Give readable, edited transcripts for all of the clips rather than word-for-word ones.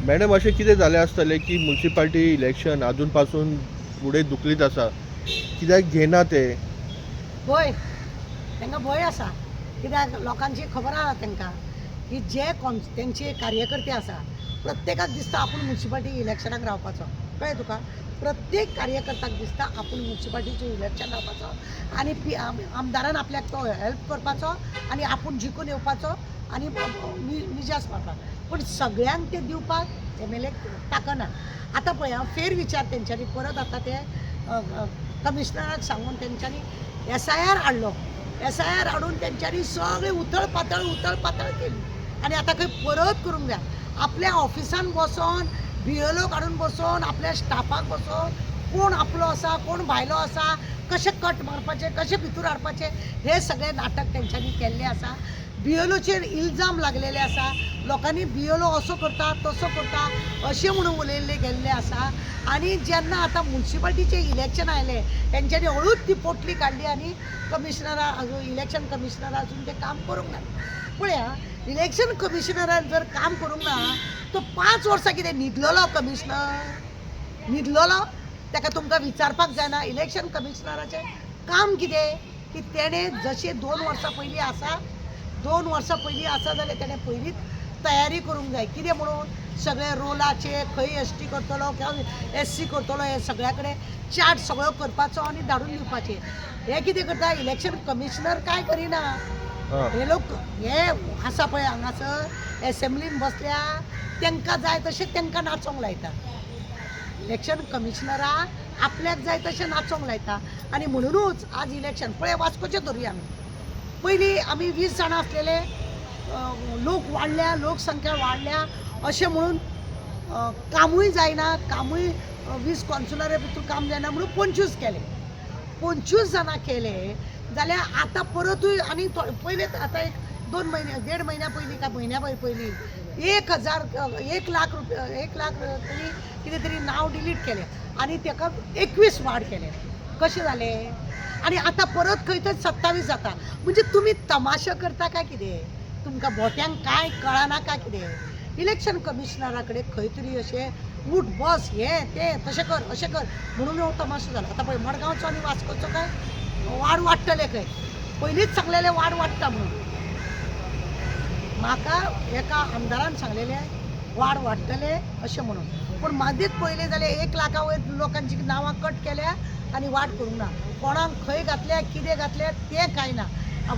Madam अशें कितें जालें आसतलें की म्युन्सिपाल्टी इलेक्शन आजून पासून फुडें दुखलीत आसा, कित्याक घेना ते? भंय तांकां भंय आसा, कित्याक लोकांची खबर आसा तांकां की जे तेंचे कार्यकर्ते आसा प्रत्येकाक दिसता आपूण म्युन्सिपाल्टी इलेक्शनाक रावपाचो. कळ्ळें तुका? प्रत्येक कार्यकर्त्याक दिसता आपूण म्युन्सिपाल्टीचें इलेक्शन रावपाचो आनी आमदारान आपल्याक तो हेल्प करपाचो आनी आपूण जिखून येवपाचो आनी मिजास मारपाक. पूण सगळ्यांक ते दिवपाक एम.एल.ए ताकना. आतां पळय हांव फेर विचार तेंच्यांनी परत आतां ते कमिशनराक सांगून तेंच्यांनी SIR हाडलो. SIR हाडून तेंच्यांनी सगळी उथळ पातळ केली आनी आतां खंय परत करूंक जाय. आपल्या ऑफिसान बसोन BLO काडून बसोन आपल्या स्टाफाक बसोन कोण आपलो आसा कोण भायलो आसा कशें कट मारपाचें कशें भितूर हाडपाचें हे सगळें नाटक तेंच्यांनी केल्लें आसा. BLOचेर इल्जाम लागलेले आसा. लोकांनी BLO असो करता तसो करता अशें म्हणून उलयल्ले गेल्ले आसा. आनी जेन्ना आतां म्युन्सिपाल्टीचें इलेक्शन आयलें तेंच्यांनी हळूच ती पोटली काडली आनी इलेक्शन कमिशनराचून तें काम करूंक ना. पळया इलेक्शन कमिशनरान जर काम करूंक ना तो 5 वर्सां कितें न्हिदलोलो कमिशनर? न्हिदलोलो? ताका तुमकां विचारपाक जायना इलेक्शन कमिशनराचें काम कितें की तेणें जशें 2 वर्सां पयलीं आसा 2 वर्सां पयलीं आसा जाल्यार तेणें पयलींच तयारी करूंक जाय. कितें म्हणून सगळे रोलाचे खंय ST करतलो किंवा SC करतलो हे सगळ्या कडेन चार्ट सगळो करपाचो आनी धाडून दिवपाचे. हे कितें करता इलेक्शन कमिशनर काय करिना. हे लोक हे आसा पळय हांगासर एसेंब्लीन बसल्या तांकां जाय तशें तांकां नाचोंक लायता. इलेक्शन कमिशनराक आपल्याक जाय तशें नाचोंक लायता आनी म्हणुनूच आज इलेक्शन पळय वास्कोचें धरुया आमी. पयलीं आमी 20 जाणां आसलेले लोक वाडल्या लोकसंख्या वाडल्या अशें म्हणून कामूय जायना कामूय 20 कॉन्सुलरे भितर काम जायना म्हणून 25 केले. 25 जाणां केले जाल्यार आतां परतूय आनी पयलीं आतां एक 2 म्हयने 1.5 म्हयन्या पयलीं काय म्हयन्या पयलीं 1 लाख तरी कितें तरी नांव डिलीट केलें आनी ताका 21 वाड केले. कशें जालें? आनी आतां परत खंय तरी 27 जाता. म्हणजे तुमी तमाशा करता काय कितें? तुमकां भोट्यांक कांय कळना काय कितें? इलेक्शन कमिशनरा कडेन खंय तरी अशें उठ बस हें तें तशें कर अशें कर म्हणून हो तमाशो जाला. आतां पळय मडगांवचो आनी वास्कोचो काय वाड वाडटले खंय. पयलींच सांगलेलें वाड वाडटा म्हणून. म्हाका एका आमदारान सांगलेलें वाड वाडटले अशें म्हणून. पूण मदींच पळयलें जाल्यार 1 लाखा वयर लोकांची नांवां कट केल्या आनी वाड करूंक ना. कोणाक खंय घातल्या कितें घातलें तें कांय ना.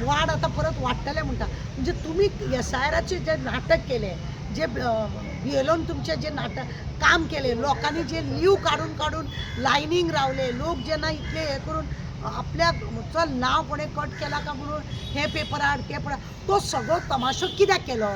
वाड आतां परत वाडटलें म्हणटा. म्हणजे तुमी SIRचें जें नाटक केलें जे BLOन तुमचें जें नाटक काम केलें लोकांनी जे लीव काडून लायनीक रावले लोक जेन्ना इतले हें करून आपल्या चल नांव कोणें कट केला काय म्हणून हे पेपर हाड ते पेपर तो सगळो तमाशो कित्याक केलो?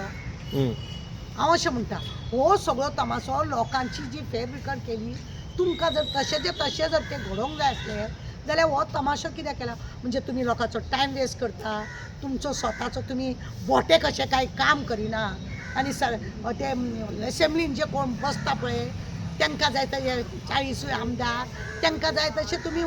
हांव अशें म्हणटा हो सगळो तमाशो लोकांची जी फेरविखण केली तुमकां जर तशें जर ते घडोवंक जाय आसलें जाल्यार हो तमाशो कित्याक केला? म्हणजे तुमी लोकांचो टायम वेस्ट करता तुमचो स्वताचो तुमी भोटे कशें कांय काम करिना आनी ते एसेंब्लीन जे कोण बसता पळय तांकां जाय तशे 40 आमदार तांकां जाय तशें तुमी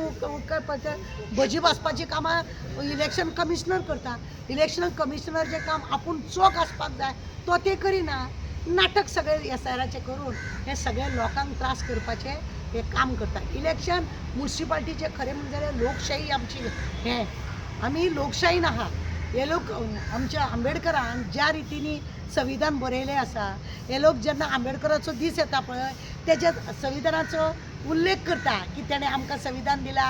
भजी भाजपाची कामां इलेक्शन कमिशनर करता. इलेक्शन कमिशनर जें काम आपूण चोख आसपाक जाय तो ते करिना. नाटक सगळे SIRचे करून हे सगळे लोकांक त्रास करपाचें हे काम करता. इलेक्शन म्युन्सिपाल्टीचें खरें म्हणजे जाल्यार लोकशाही आमची हें आमी लोकशाहीन आहा. हे लोक आमच्या आंबेडकरान ज्या रितीनी संविधान बरयलें आसा हे लोक जेन्ना आंबेडकराचो दीस येता पळय तेच्या संविधानाचो उल्लेख करता की तेणें आमकां संविधान दिला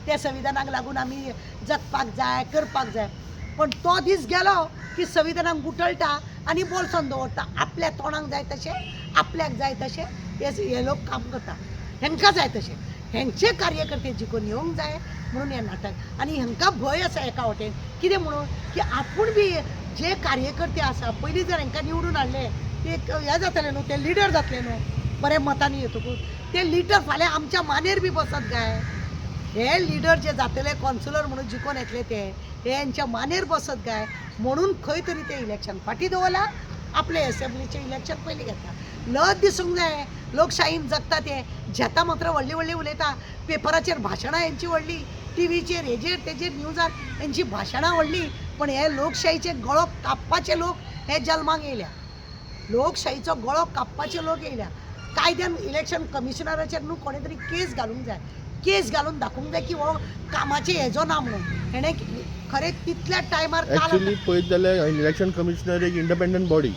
त्या संविधानाक लागून आमी जगपाक जाय करपाक जाय. पण तो दीस गेलो की संविधानाक गुठळटा आनी बोल्सांत दवरता. आपल्या तोंडाक जाय तशें आपल्याक जाय तशें हे लोक काम करता. हेंकां जाय तशें हेंचे कार्यकर्ते जिखून येवंक जाय म्हणून हें नाटक. आनी हेंकां भंय आसा एका वटेन कितें म्हणून की आपूण बी जे कार्यकर्ते आसा पयलीं जर हेंकां निवडून हाडले ते हें जातलें न्हू ते लिडर जातले न्हू बरें मतांनी येतकूच ते लिडर फाल्यां आमच्या मानेर बी बसत काय? हे लिडर जे जातले कॉन्सुलर म्हणून जिखून येतले ते हेंच्या मानेर बसत काय म्हणून खंय तरी ते इलेक्शन फाटीं दवरला. आपले एसेंब्लीचें इलेक्शन पयलीं घेता. लज दिसूंक जाय लोकशाहीन जगता ते जेता मात्र व्हडली उलयता. पेपराचेर भाशणां हेंची व्हडली टीव्हीचेर हेजेर तेजेर न्यूजार हेंची भाशणां व्हडली पण हे लोकशाहीचे गळो कापपाचे लोक हे जल्माक येयल्या. लोकशाहीचो गळो कापपाचे लोक येयल्या. कायद्यान इलेक्शन कमिशनराचेर न्हू कोणे तरी केस घालूंक जाय. केस घालून दाखोवंक जाय की हो कामाचे हेजो ना म्हणून. हेणे खरें तितल्या टायमार ऍक्च्युली पळयत जाल्यार इलेक्शन कमिशनर एक इंडिपेंडंट बॉडी.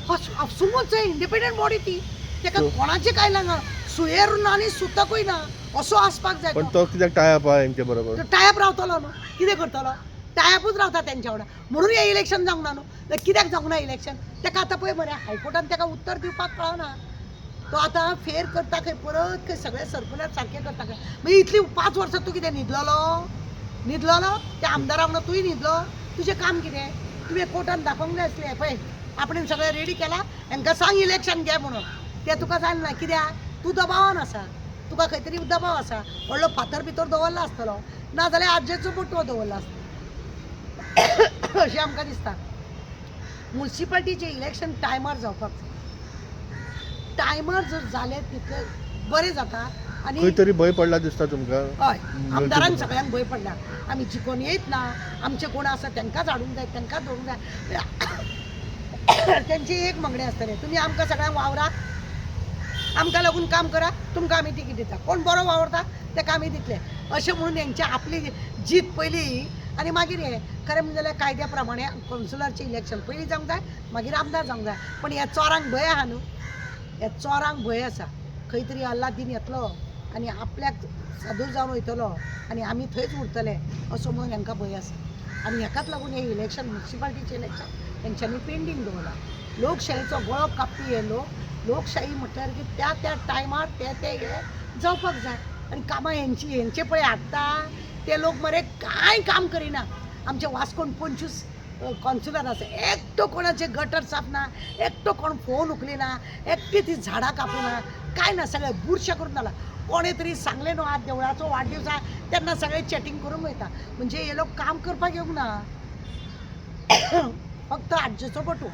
सुमोच इंडिपेंडंट बॉडी ती. तेका So- कोणाचे काय लागा सुयेर ना आनी सुतकूय ना असो आसपाक जाय. पण तो कित्याक टायप आहा हेंचे बरोबर? टायप रावतलो न्हू. कितें करतलो? टायपूच रावता तेंच्या वांगडा. म्हणून हे इलेक्शन जावंक ना न्हू. जाल्यार कित्याक जावंक ना इलेक्शन? तेका आतां पळय मरे हायकोर्टान तेका उत्तर दिवपाक कळना. तो आतां फेर करता खंय परत खंय सगळे सर्कुलर सारके करता खंय. मागीर इतली 5 वर्सां तूं कितें न्हिदलोलो त्या आमदारा वांगडा तूंय न्हिदलो. तुजें काम कितें? तुवें कोर्टान दाखोवंक जाय आसलें पळय आपण सगळें रेडी केला हांकां सांग इलेक्शन घे म्हणून. तें तुका जायना कित्याक? तूं दबावान आसा. तुका खंय तरी दबाव आसा. व्हडलो फातर भितर दवरलो आसतलो नाजाल्यार आज्जेचो बोटो दवरलो आसतलो अशें आमकां दिसता. म्युन्सिपाल्टीचें इलेक्शन टायमार जावपाक जाय. टायमार जर जालें तितलें बरें जाता. आनी खंय तरी भंय पडला दिसता तुमकां? हय आमदारांक सगळ्यांक भंय पडला. आमी जिखून येयत ना. आमचे कोण आसा तेंकांच हाडूंक जाय तेंकांच दवरूंक जाय. तेंची एक मागणी आसतले तुमी आमकां सगळ्यांक वावरा आमकां लागून काम करा तुमकां आमी तिकीट दिता. कोण बरो वावरता तेका आमी दितले अशें म्हणून हेंची आपली जीत पयली आनी मागीर हे खरें म्हणजे जाल्यार कायद्या प्रमाणे कावन्सिलरचें इलेक्शन पयलीं जावंक जाय मागीर आमदार जावंक जाय. पण ह्या चोरांक भंय आहा न्हू. ह्या चोरांक भंय आसा. खंय तरी अल्लादीन येतलो आनी आपल्याक सादूर जावन वयतलो आनी आमी थंयच उरतले असो म्हणून हांकां भंय आसा. आनी हेकाच लागून हे इलेक्शन म्युन्सिपाल्टीचें इलेक्शन तेंच्यांनी पेंडींग दवरला. लोकशाहीचो गळो कापपी हे लोकशाही म्हटल्यार की त्या टायमार ते हे जावपाक जाय. आनी कामां हेंचे पळय हाडटा ते लोक मरे कांय काम करिना. आमचे वास्कोन 25 कावन्सिलर आसा एकटो कोणाचे गटर साफ ना एकटो कोण फोन उखलिना एकटी ती झाडां कापूना काय ना सगळे बुरशें करून घाला. कोणे तरी सांगलें न्हू आज देवळाचो वाडदिवस आहा तेन्ना सगळे चॅटिंग करूंक वयता. म्हणजे हे लोक काम करपाक येवंक ना फक्त आज्जेचो बटू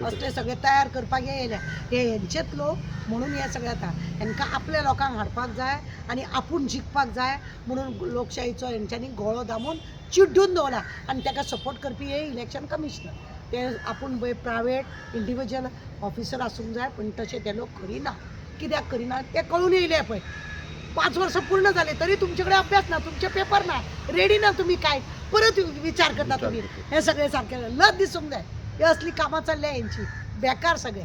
असले सगळे तयार करपाक येयले. हे हेंचेच लोक म्हणून हे सगळे जाता. हांकां आपल्या लोकांक हाडपाक जाय आनी आपूण जिखपाक जाय म्हणून लोकशाहीचो हेंच्यांनी गळो दामून चिड्डून दवरला. आनी ताका सपोर्ट करपी हे इलेक्शन कमिशनर. ते आपूण पळय प्रायवेट इंडिविज्युअल ऑफिसर आसूंक जाय पण तशें ते लोक करिना. कित्याक करिना ते कळून येयले पळय. 5 वर्सां पूर्ण जाले तरी तुमचे कडेन अभ्यास ना तुमचे पेपर ना रेडी ना तुमी काय परत विचार करता तुमी. हे सगळे सारके लज दिसूंक जाय. हे असली कामां चल्ल्या हेंची बेकार सगळे.